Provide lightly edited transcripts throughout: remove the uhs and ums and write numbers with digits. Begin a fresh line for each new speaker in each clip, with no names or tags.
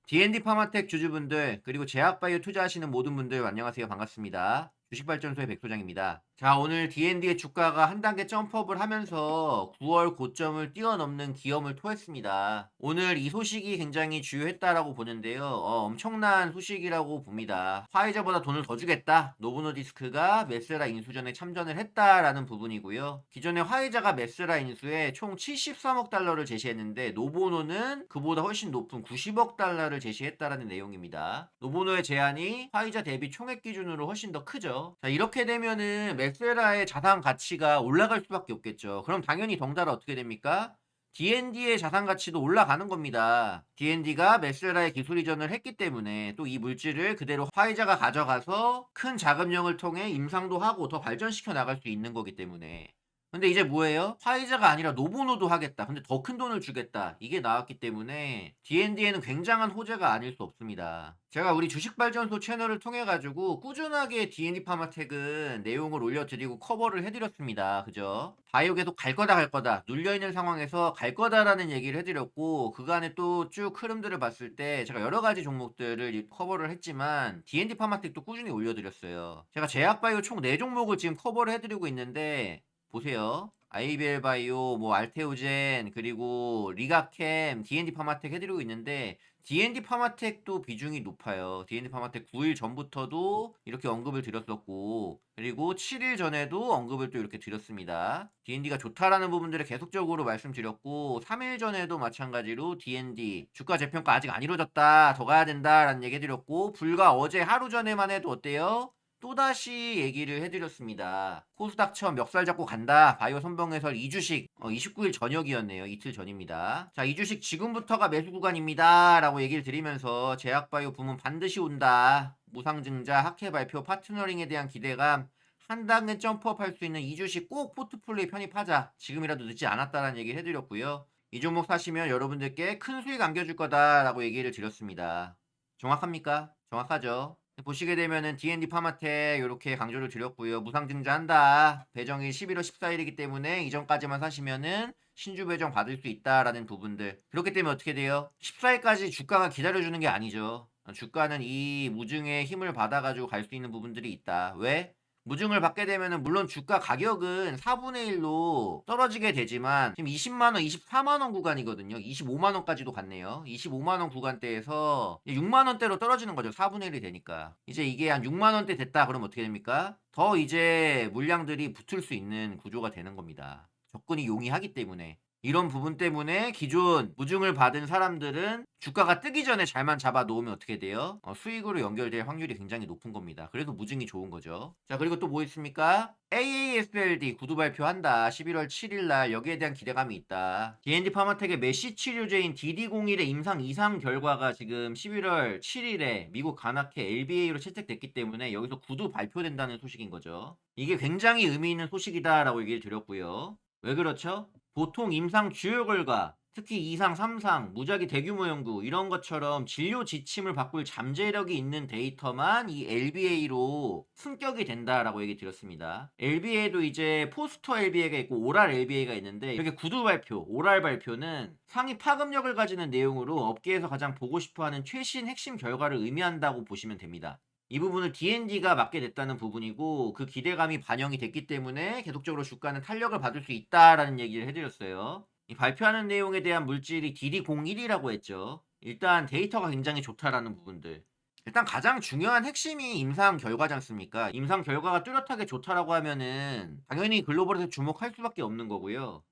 D&D 파마텍 주주분들 그리고 제약바이오 투자하시는 모든 분들 안녕하세요. 반갑습니다. 주식발전소의 백소장입니다. 자, 오늘 D&D의 주가가 한 단계 점프업을 하면서 9월 고점을 뛰어넘는 기염을 토했습니다. 오늘 이 소식이 굉장히 주요했다라고 보는데요. 엄청난 소식이라고 봅니다. 화이자보다 돈을 더 주겠다. 노보노디스크가 메스라 인수전에 참전을 했다라는 부분이고요. 기존에 화이자가 메스라 인수에 총 73억 달러를 제시했는데 노보노는 그보다 훨씬 높은 90억 달러를 제시했다라는 내용입니다. 노보노의 제안이 화이자 대비 총액 기준으로 훨씬 더 크죠. 자, 이렇게 되면은 메스라의 자산 가치가 올라갈 수밖에 없겠죠. 그럼 당연히 덩달아 어떻게 됩니까? D&D의 자산 가치도 올라가는 겁니다. D&D가 메스라의 기술 이전을 했기 때문에 또 이 물질을 그대로 화이자가 가져가서 큰 자금력을 통해 임상도 하고 더 발전시켜 나갈 수 있는 거기 때문에. 근데 이제 뭐예요? 화이자가 아니라 노보노도 하겠다. 근데 더 큰 돈을 주겠다. 이게 나왔기 때문에 D&D에는 굉장한 호재가 아닐 수 없습니다. 제가 우리 주식발전소 채널을 통해 가지고 꾸준하게 D&D 파마텍은 내용을 올려드리고 커버를 해드렸습니다. 그죠? 바이오 계속 갈 거다 갈 거다 눌려있는 상황에서 갈 거다라는 얘기를 해드렸고 그간의 또 쭉 흐름들을 봤을 때 제가 여러 가지 종목들을 커버를 했지만 D&D 파마텍도 꾸준히 올려드렸어요. 제가 제약바이오 총 4종목을 지금 커버를 해드리고 있는데 보세요. 아이벨 바이오, 뭐 알테오젠, 그리고 리가캠, D&D 파마텍 해드리고 있는데 D&D 파마텍도 비중이 높아요. D&D 파마텍 9일 전부터도 이렇게 언급을 드렸었고 그리고 7일 전에도 언급을 또 이렇게 드렸습니다. D&D가 좋다라는 부분들을 계속적으로 말씀드렸고 3일 전에도 마찬가지로 D&D 주가 재평가 아직 안 이루어졌다. 더 가야 된다라는 얘기 해드렸고 불과 어제 하루 전에만 해도 어때요? 또다시 얘기를 해드렸습니다. 코스닥 처음 멱살 잡고 간다. 바이오 선봉해설 2주식 29일 저녁이었네요. 이틀 전입니다. 자, 2주식 지금부터가 매수 구간입니다. 라고 얘기를 드리면서 제약바이오 부문 반드시 온다. 무상증자, 학회 발표, 파트너링에 대한 기대감 한 단계 점프업 할 수 있는 2주식 꼭 포트폴리오에 편입하자. 지금이라도 늦지 않았다라는 얘기를 해드렸고요. 이 종목 사시면 여러분들께 큰 수익 안겨줄 거다라고 얘기를 드렸습니다. 정확합니까? 정확하죠? 보시게 되면은 D&D 파마텍 요렇게 강조를 드렸고요. 무상증자한다. 배정이 11월 14일이기 때문에 이전까지만 사시면은 신주 배정 받을 수 있다라는 부분들. 그렇기 때문에 어떻게 돼요? 14일까지 주가가 기다려주는 게 아니죠. 주가는 이 무증의 힘을 받아가지고 갈 수 있는 부분들이 있다. 왜? 무증을 받게 되면은 물론 주가 가격은 4분의 1로 떨어지게 되지만 지금 20만 원, 24만 원 구간이거든요. 25만 원까지도 갔네요. 25만 원 구간대에서 6만 원대로 떨어지는 거죠. 4분의 1이 되니까. 이제 이게 한 6만 원대 됐다 그러면 어떻게 됩니까? 더 이제 물량들이 붙을 수 있는 구조가 되는 겁니다. 접근이 용이하기 때문에. 이런 부분 때문에 기존 무증을 받은 사람들은 주가가 뜨기 전에 잘만 잡아 놓으면 어떻게 돼요? 수익으로 연결될 확률이 굉장히 높은 겁니다. 그래서 무증이 좋은 거죠. 자, 그리고 또 뭐 있습니까? AASLD 구두 발표한다. 11월 7일 날 여기에 대한 기대감이 있다. D&D 파마텍의 메시 치료제인 DD01의 임상 이상 결과가 지금 11월 7일에 미국 간학회 LBA로 채택됐기 때문에 여기서 구두 발표된다는 소식인 거죠. 이게 굉장히 의미 있는 소식이다라고 얘기를 드렸고요. 왜 그렇죠? 보통 임상 주요 결과, 특히 2상, 3상, 무작위 대규모 연구 이런 것처럼 진료 지침을 바꿀 잠재력이 있는 데이터만 이 LBA로 승격이 된다라고 얘기 드렸습니다. LBA도 이제 포스터 LBA가 있고 오랄 LBA가 있는데 이렇게 구두 발표, 오랄 발표는 상위 파급력을 가지는 내용으로 업계에서 가장 보고 싶어하는 최신 핵심 결과를 의미한다고 보시면 됩니다. 이 부분을 D&D가 맡게 됐다는 부분이고 그 기대감이 반영이 됐기 때문에 계속적으로 주가는 탄력을 받을 수 있다라는 얘기를 해드렸어요. 이 발표하는 내용에 대한 물질이 DD01이라고 했죠. 일단 데이터가 굉장히 좋다라는 부분들. 일단 가장 중요한 핵심이 임상 결과지 않습니까? 임상 결과가 뚜렷하게 좋다라고 하면은 당연히 글로벌에서 주목할 수밖에 없는 거고요.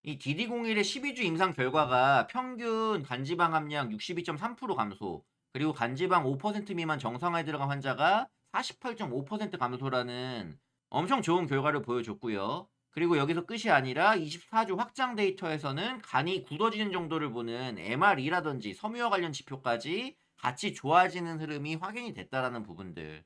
이 DD01의 12주 임상 결과가 평균 간지방 함량 62.3% 감소, 그리고 간지방 5% 미만 정상화에 들어간 환자가 48.5% 감소라는 엄청 좋은 결과를 보여줬고요. 그리고 여기서 끝이 아니라 24주 확장 데이터에서는 간이 굳어지는 정도를 보는 MR이라든지 섬유와 관련 지표까지 같이 좋아지는 흐름이 확인이 됐다라는 부분들.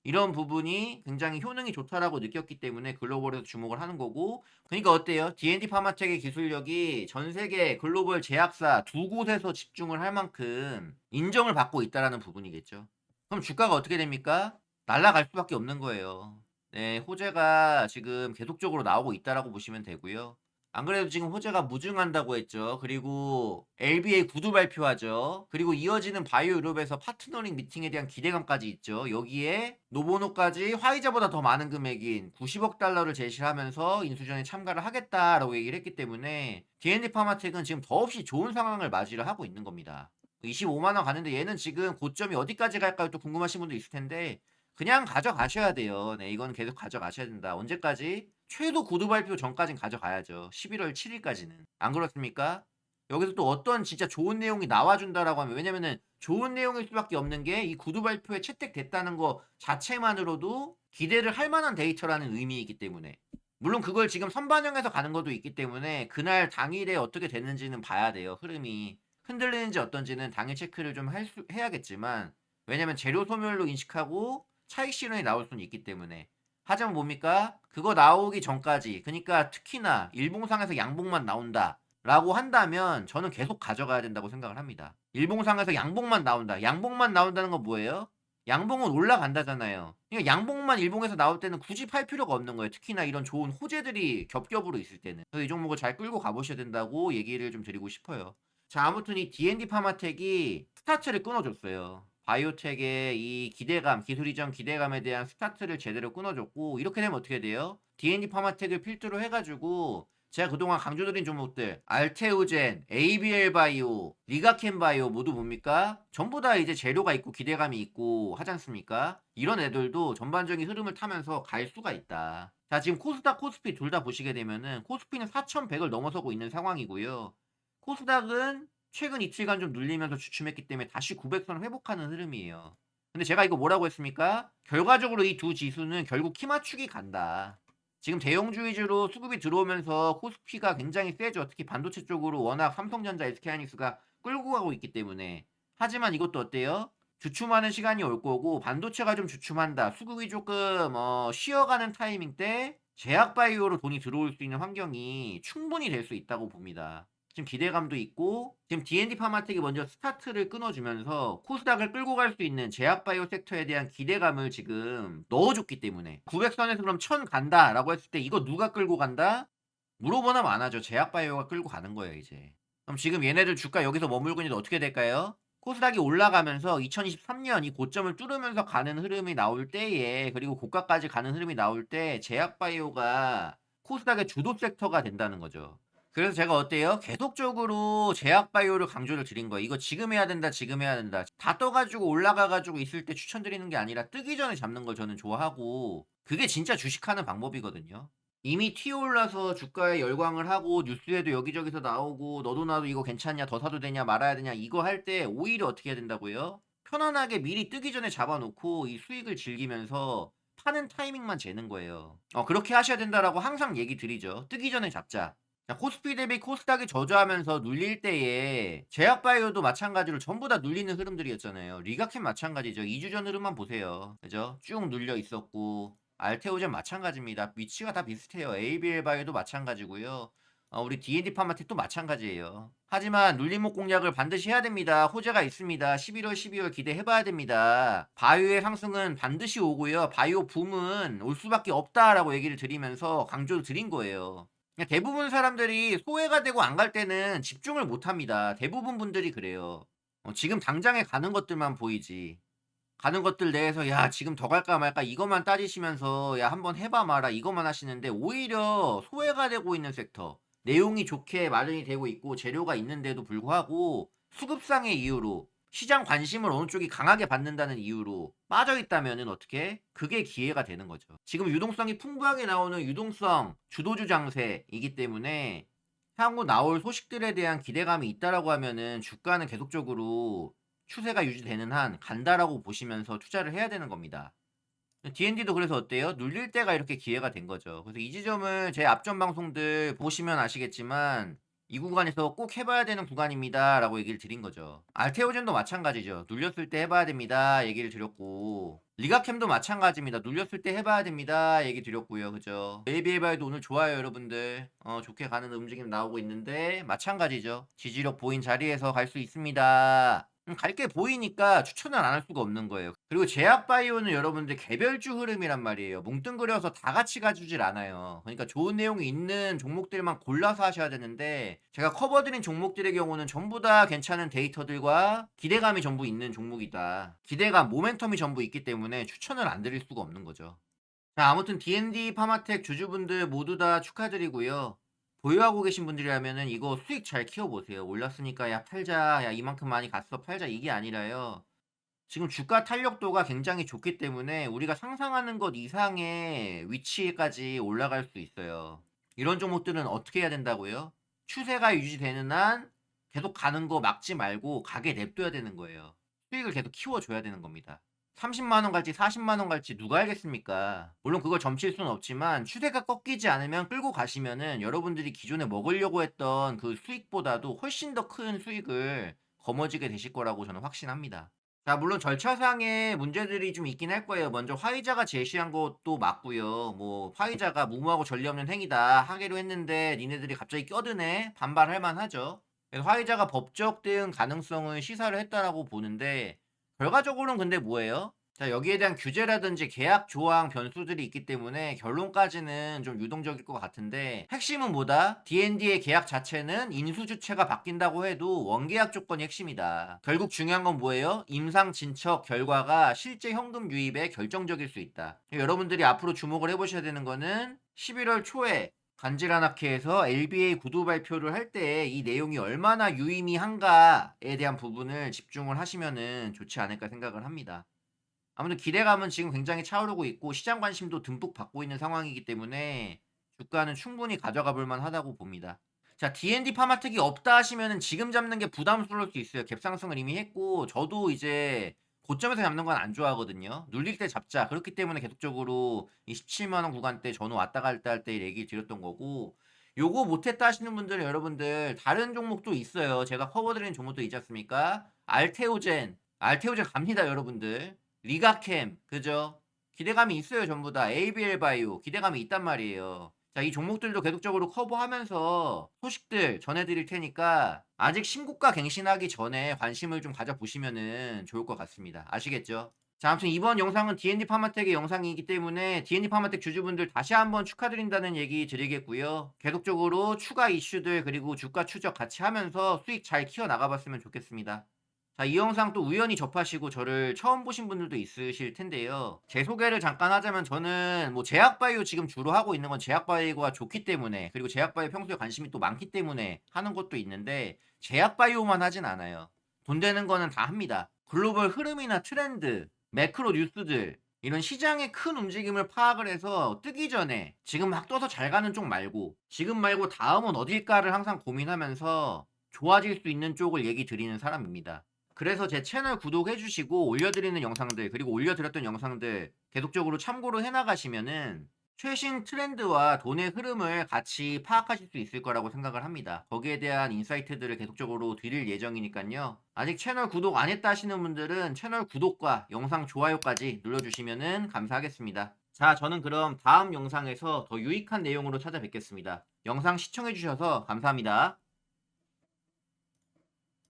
이런 부분이 굉장히 효능이 좋다라고 느꼈기 때문에 글로벌에서 주목을 하는 거고 그러니까 어때요? D&D 파마텍의 기술력이 전 세계 글로벌 제약사 두 곳에서 집중을 할 만큼 인정을 받고 있다라는 부분이겠죠. 그럼 주가가 어떻게 됩니까? 날아갈 수밖에 없는 거예요. 네, 호재가 지금 계속적으로 나오고 있다라고 보시면 되고요. 안 그래도 지금 호재가 무증한다고 했죠. 그리고 LBA 구두 발표하죠. 그리고 이어지는 바이오 유럽에서 파트너링 미팅에 대한 기대감까지 있죠. 여기에 노보노까지 화이자보다 더 많은 금액인 90억 달러를 제시를 하면서 인수전에 참가를 하겠다라고 얘기를 했기 때문에 D&D 파마텍은 지금 더없이 좋은 상황을 맞이를 하고 있는 겁니다. 25만 원 가는데 얘는 지금 고점이 어디까지 갈까요? 또 궁금하신 분도 있을 텐데 그냥 가져가셔야 돼요. 네, 이건 계속 가져가셔야 된다. 언제까지? 최소 구두 발표 전까진 가져가야죠. 11월 7일까지는. 안 그렇습니까? 여기서 또 어떤 진짜 좋은 내용이 나와준다라고 하면, 왜냐면은 좋은 내용일 수밖에 없는 게 이 구두 발표에 채택됐다는 거 자체만으로도 기대를 할 만한 데이터라는 의미이기 때문에. 물론 그걸 지금 선반영해서 가는 것도 있기 때문에 그날 당일에 어떻게 됐는지는 봐야 돼요. 흐름이 흔들리는지 어떤지는 당일 체크를 좀 해야겠지만, 왜냐면 재료 소멸로 인식하고 차익 실현이 나올 수는 있기 때문에. 하지만 뭡니까? 그거 나오기 전까지, 그러니까 특히나 일봉상에서 양봉만 나온다 라고 한다면 저는 계속 가져가야 된다고 생각을 합니다. 일봉상에서 양봉만 나온다. 양봉만 나온다는 건 뭐예요? 양봉은 올라간다잖아요. 그러니까 양봉만 일봉에서 나올 때는 굳이 팔 필요가 없는 거예요. 특히나 이런 좋은 호재들이 겹겹으로 있을 때는. 그래서 이 종목을 잘 끌고 가보셔야 된다고 얘기를 좀 드리고 싶어요. 자, 아무튼 이 D&D 파마텍이 스타트를 끊어줬어요. 바이오텍의 이 기대감, 기술 이전 기대감에 대한 스타트를 제대로 끊어줬고, 이렇게 되면 어떻게 돼요? D&D 파마텍을 필두로 해가지고 제가 그동안 강조드린 종목들 알테오젠, ABL 바이오, 리가켄 바이오 모두 뭡니까? 전부 다 이제 재료가 있고 기대감이 있고 하지 않습니까? 이런 애들도 전반적인 흐름을 타면서 갈 수가 있다. 자, 지금 코스닥, 코스피 둘 다 보시게 되면은 코스피는 4,100을 넘어서고 있는 상황이고요. 코스닥은 최근 이틀간 좀 눌리면서 주춤했기 때문에 다시 900선 회복하는 흐름이에요. 근데 제가 이거 뭐라고 했습니까? 결과적으로 이 두 지수는 결국 키 맞추기 간다. 지금 대형주 위주로 수급이 들어오면서 코스피가 굉장히 세죠. 특히 반도체 쪽으로 워낙 삼성전자, SK하이닉스가 끌고 가고 있기 때문에. 하지만 이것도 어때요? 주춤하는 시간이 올 거고 반도체가 좀 주춤한다. 수급이 조금 쉬어가는 타이밍 때 제약바이오로 돈이 들어올 수 있는 환경이 충분히 될 수 있다고 봅니다. 지금 기대감도 있고 지금 D&D 파마텍이 먼저 스타트를 끊어주면서 코스닥을 끌고 갈 수 있는 제약바이오 섹터에 대한 기대감을 지금 넣어줬기 때문에 900선에서 그럼 1000 간다라고 했을 때 이거 누가 끌고 간다? 물어보나 마나죠. 제약바이오가 끌고 가는 거예요 이제. 그럼 지금 얘네들 주가 여기서 머물고 있는데 어떻게 될까요? 코스닥이 올라가면서 2023년 이 고점을 뚫으면서 가는 흐름이 나올 때에, 그리고 고가까지 가는 흐름이 나올 때 제약바이오가 코스닥의 주도 섹터가 된다는 거죠. 그래서 제가 어때요? 계속적으로 제약바이오를 강조를 드린 거예요. 이거 지금 해야 된다, 지금 해야 된다. 다 떠가지고 올라가가지고 있을 때 추천드리는 게 아니라 뜨기 전에 잡는 걸 저는 좋아하고, 그게 진짜 주식하는 방법이거든요. 이미 튀어올라서 주가에 열광을 하고 뉴스에도 여기저기서 나오고 너도 나도 이거 괜찮냐, 더 사도 되냐, 말아야 되냐, 이거 할 때 오히려 어떻게 해야 된다고요? 편안하게 미리 뜨기 전에 잡아놓고 이 수익을 즐기면서 파는 타이밍만 재는 거예요. 그렇게 하셔야 된다라고 항상 얘기 드리죠. 뜨기 전에 잡자. 자, 코스피 대비 코스닥이 저조하면서 눌릴 때에 제약바이오도 마찬가지로 전부 다 눌리는 흐름들이었잖아요. 리가캠 마찬가지죠. 2주 전 흐름만 보세요. 그죠? 쭉 눌려 있었고, 알테오젠 마찬가지입니다. 위치가 다 비슷해요. ABL 바이오도 마찬가지고요. 우리 D&D 파마텍도 마찬가지예요. 하지만 눌림목 공략을 반드시 해야 됩니다. 호재가 있습니다. 11월, 12월 기대해봐야 됩니다. 바이오의 상승은 반드시 오고요. 바이오 붐은 올 수밖에 없다라고 얘기를 드리면서 강조를 드린 거예요. 그냥 대부분 사람들이 소외가 되고 안 갈 때는 집중을 못 합니다. 대부분 분들이 그래요. 지금 당장에 가는 것들만 보이지. 가는 것들 내에서 야, 지금 더 갈까 말까 이것만 따지시면서 야, 한번 해봐 마라 이것만 하시는데 오히려 소외가 되고 있는 섹터. 내용이 좋게 마련이 되고 있고 재료가 있는데도 불구하고 수급상의 이유로 시장 관심을 어느 쪽이 강하게 받는다는 이유로 빠져 있다면은 어떻게? 그게 기회가 되는 거죠. 지금 유동성이 풍부하게 나오는 유동성 주도주 장세이기 때문에 향후 나올 소식들에 대한 기대감이 있다라고 하면은 주가는 계속적으로 추세가 유지되는 한 간다라고 보시면서 투자를 해야 되는 겁니다. D&D도 그래서 어때요? 눌릴 때가 이렇게 기회가 된 거죠. 그래서 이 지점을 제 앞전 방송들 보시면 아시겠지만 이 구간에서 꼭 해봐야 되는 구간입니다라고 얘기를 드린 거죠. 알테오젠도 마찬가지죠. 눌렸을 때 해봐야 됩니다. 얘기를 드렸고, 리가캠도 마찬가지입니다. 눌렸을 때 해봐야 됩니다. 얘기 드렸고요. 그죠? ABL바이도 오늘 좋아요, 여러분들. 좋게 가는 움직임 나오고 있는데 마찬가지죠. 지지력 보인 자리에서 갈 수 있습니다. 갈 게 보이니까 추천을 안 할 수가 없는 거예요. 그리고 제약바이오는 여러분들 개별주 흐름이란 말이에요. 뭉뚱그려서 다 같이 가주질 않아요. 그러니까 좋은 내용이 있는 종목들만 골라서 하셔야 되는데 제가 커버 드린 종목들의 경우는 전부 다 괜찮은 데이터들과 기대감이 전부 있는 종목이다. 기대감, 모멘텀이 전부 있기 때문에 추천을 안 드릴 수가 없는 거죠. 자, 아무튼 D&D 파마텍 주주분들 모두 다 축하드리고요. 보유하고 계신 분들이라면은 이거 수익 잘 키워보세요. 올랐으니까 야 팔자, 야 이만큼 많이 갔어 팔자 이게 아니라요. 지금 주가 탄력도가 굉장히 좋기 때문에 우리가 상상하는 것 이상의 위치까지 올라갈 수 있어요. 이런 종목들은 어떻게 해야 된다고요? 추세가 유지되는 한 계속 가는 거 막지 말고 가게 냅둬야 되는 거예요. 수익을 계속 키워줘야 되는 겁니다. 30만 원 갈지 40만 원 갈지 누가 알겠습니까? 물론 그걸 점칠 수는 없지만 추세가 꺾이지 않으면 끌고 가시면은 여러분들이 기존에 먹으려고 했던 그 수익보다도 훨씬 더 큰 수익을 거머쥐게 되실 거라고 저는 확신합니다. 자, 물론 절차상의 문제들이 좀 있긴 할 거예요. 먼저 화이자가 제시한 것도 맞고요. 뭐 화이자가 무모하고 전례 없는 행위다 하기로 했는데 니네들이 갑자기 껴드네 반발할 만하죠. 그래서 화이자가 법적 대응 가능성을 시사를 했다라고 보는데 결과적으로는 근데 뭐예요? 자, 여기에 대한 규제라든지 계약 조항 변수들이 있기 때문에 결론까지는 좀 유동적일 것 같은데 핵심은 뭐다? D&D의 계약 자체는 인수 주체가 바뀐다고 해도 원계약 조건이 핵심이다. 결국 중요한 건 뭐예요? 임상 진척 결과가 실제 현금 유입에 결정적일 수 있다. 여러분들이 앞으로 주목을 해보셔야 되는 거는 11월 초에 간지라나케에서 LBA 구두 발표를 할 때 이 내용이 얼마나 유의미한가에 대한 부분을 집중을 하시면은 좋지 않을까 생각을 합니다. 아무튼 기대감은 지금 굉장히 차오르고 있고 시장 관심도 듬뿍 받고 있는 상황이기 때문에 주가는 충분히 가져가 볼 만하다고 봅니다. 자, D&D 파마텍이 없다 하시면은 지금 잡는 게 부담스러울 수 있어요. 갭상승을 이미 했고 저도 이제 고점에서 잡는 건 안 좋아하거든요. 눌릴 때 잡자. 그렇기 때문에 계속적으로 이 17만 원 구간대 전후 왔다 갔다 할 때 얘기 드렸던 거고 요거 못했다 하시는 분들은 여러분들 다른 종목도 있어요. 제가 커버드린 종목도 있지 않습니까? 알테오젠 갑니다, 여러분들. 리가캠, 그죠? 기대감이 있어요, 전부 다. ABL 바이오, 기대감이 있단 말이에요. 자, 이 종목들도 계속적으로 커버하면서 소식들 전해드릴 테니까 아직 신고가 갱신하기 전에 관심을 좀 가져보시면은 좋을 것 같습니다. 아시겠죠? 자, 아무튼 이번 영상은 D&D 파마텍의 영상이기 때문에 D&D 파마텍 주주분들 다시 한번 축하드린다는 얘기 드리겠고요. 계속적으로 추가 이슈들 그리고 주가 추적 같이 하면서 수익 잘 키워 나가봤으면 좋겠습니다. 자, 이 영상 또 우연히 접하시고 저를 처음 보신 분들도 있으실 텐데요. 제 소개를 잠깐 하자면 저는 뭐 제약바이오 지금 주로 하고 있는 건 제약바이오가 좋기 때문에 그리고 제약바이오 평소에 관심이 또 많기 때문에 하는 것도 있는데 제약바이오만 하진 않아요. 돈 되는 거는 다 합니다. 글로벌 흐름이나 트렌드, 매크로 뉴스들 이런 시장의 큰 움직임을 파악을 해서 뜨기 전에 지금 막 떠서 잘 가는 쪽 말고 지금 말고 다음은 어딜까를 항상 고민하면서 좋아질 수 있는 쪽을 얘기 드리는 사람입니다. 그래서 제 채널 구독해 주시고 올려드리는 영상들 그리고 올려드렸던 영상들 계속적으로 참고를 해 나가시면은 최신 트렌드와 돈의 흐름을 같이 파악하실 수 있을 거라고 생각을 합니다. 거기에 대한 인사이트들을 계속적으로 드릴 예정이니까요. 아직 채널 구독 안 했다 하시는 분들은 채널 구독과 영상 좋아요까지 눌러주시면은 감사하겠습니다. 자, 저는 그럼 다음 영상에서 더 유익한 내용으로 찾아뵙겠습니다. 영상 시청해 주셔서 감사합니다.